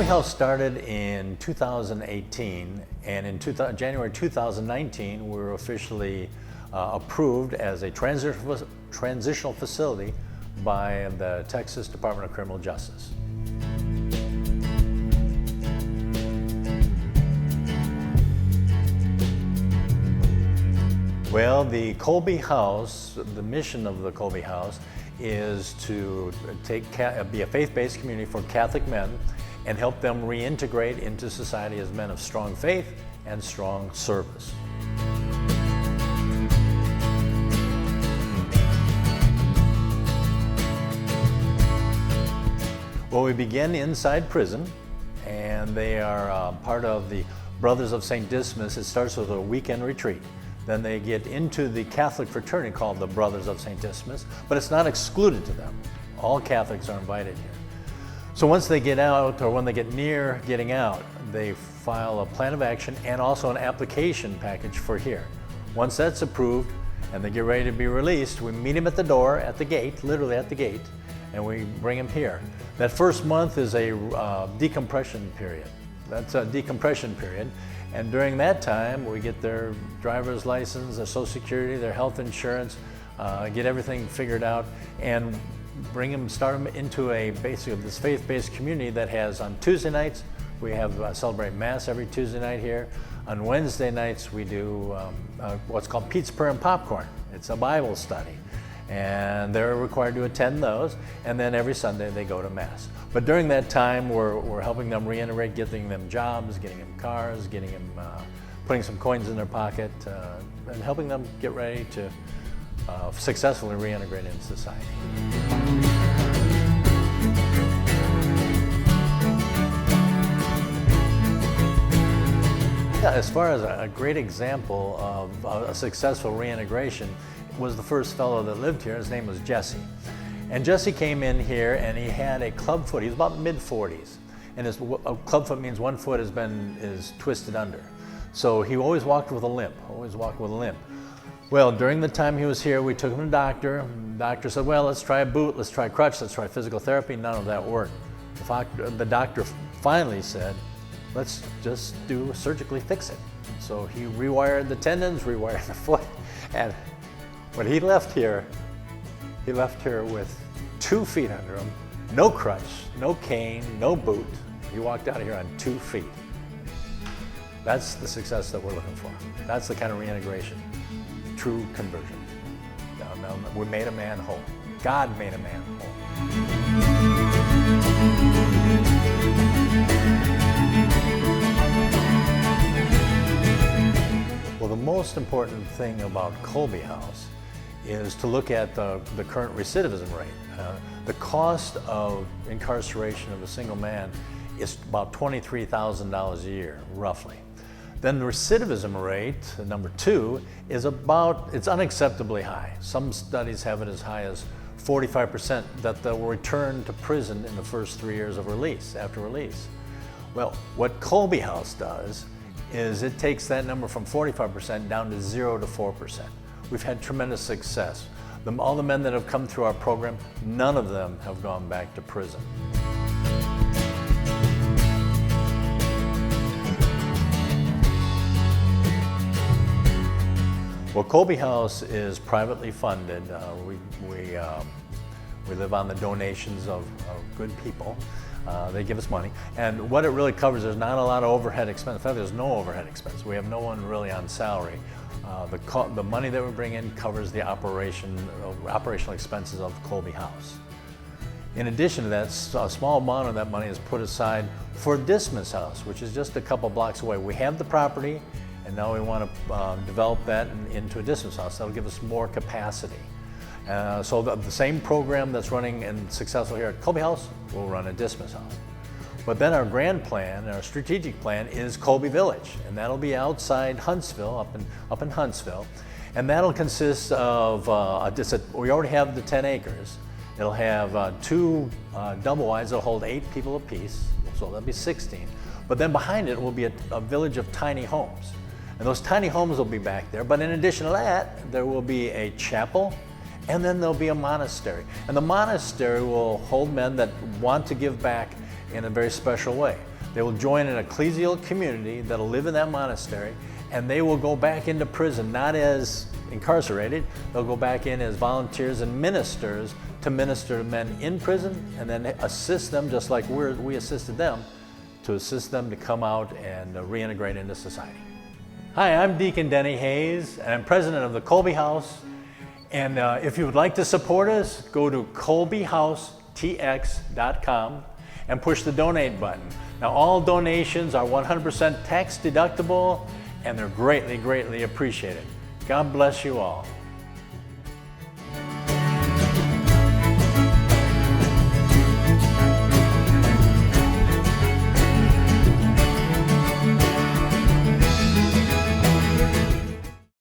House started in 2018, and in January 2019, we were officially approved as a transitional facility by the Texas Department of Criminal Justice. Well, the Kolbe House, the mission of the Kolbe House is to be a faith-based community for Catholic men and help them reintegrate into society as men of strong faith and strong service. Well, we begin inside prison, and they are part of the Brothers of St. Dismas. It starts with a weekend retreat. Then they get into the Catholic fraternity called the Brothers of St. Dismas, but it's not excluded to them. All Catholics are invited here. So once they get out, or when they get near getting out, they file a plan of action and also an application package for here. Once that's approved and they get ready to be released, we meet them at the door, at the gate, literally at the gate, and we bring them here. That first month is a decompression period. That's a decompression period. And during that time, we get their driver's license, their Social Security, their health insurance, get everything figured out, and start them into basically this faith-based community that has, on Tuesday nights, we have celebrate Mass every Tuesday night here. On Wednesday nights, we do what's called Pizza, Prayer, and Popcorn. It's a Bible study. And they're required to attend those, and then every Sunday they go to Mass. But during that time, we're helping them reintegrate, getting them jobs, getting them cars, getting them, putting some coins in their pocket, and helping them get ready to successfully reintegrate into society. Yeah, as far as a great example of a successful reintegration, was the first fellow that lived here. His name was Jesse. And Jesse came in here and he had a club foot. He was about mid-40s. And a club foot means one foot is twisted under. So he always walked with a limp, Well, during the time he was here, we took him to the doctor. The doctor said, well, let's try a boot, let's try a crutch, let's try physical therapy. None of that worked. The doctor finally said, let's just surgically fix it. So he rewired the tendons, rewired the foot, and when he left here with 2 feet under him, no crutch, no cane, no boot. He walked out of here on 2 feet. That's the success that we're looking for. That's the kind of reintegration, true conversion. We made a man whole. God made a man whole. Well, the most important thing about Kolbe House is to look at the current recidivism rate. The cost of incarceration of a single man is about $23,000 a year, roughly. Then the recidivism rate, number 2, is it's unacceptably high. Some studies have it as high as 45% that they'll return to prison in the first 3 years of release, after release. Well, what Kolbe House does is it takes that number from 45% down to 0 to 4%. We've had tremendous success. All the men that have come through our program, none of them have gone back to prison. Well, Kolbe House is privately funded. We live on the donations of good people. They give us money. And what it really covers, there's not a lot of overhead expense. In fact, there's no overhead expense. We have no one really on salary. The money that we bring in covers the operational expenses of Kolbe House. In addition to that, a small amount of that money is put aside for Dismas House, which is just a couple blocks away. We have the property, and now we want to develop that into a Dismas House. That'll give us more capacity. So the same program that's running and successful here at Kolbe House will run at Dismas House. But then our grand plan, our strategic plan, is Kolbe Village, and that'll be outside Huntsville, up in Huntsville, and that'll consist of we already have the 10 acres. It'll have 2 double wides that'll hold 8 people apiece, so that'll be 16. But then behind it will be a village of tiny homes, and those tiny homes will be back there. But in addition to that, there will be a chapel. And then there'll be a monastery. And the monastery will hold men that want to give back in a very special way. They will join an ecclesial community that'll live in that monastery, and they will go back into prison, not as incarcerated. They'll go back in as volunteers and ministers to minister to men in prison, and then assist them, just like we assisted them, to assist them to come out and reintegrate into society. Hi, I'm Deacon Dennis Hayes, and I'm president of the Kolbe House. And if you would like to support us, go to KolbeHouseTX.com and push the donate button. Now, all donations are 100% tax deductible, and they're greatly, greatly appreciated. God bless you all.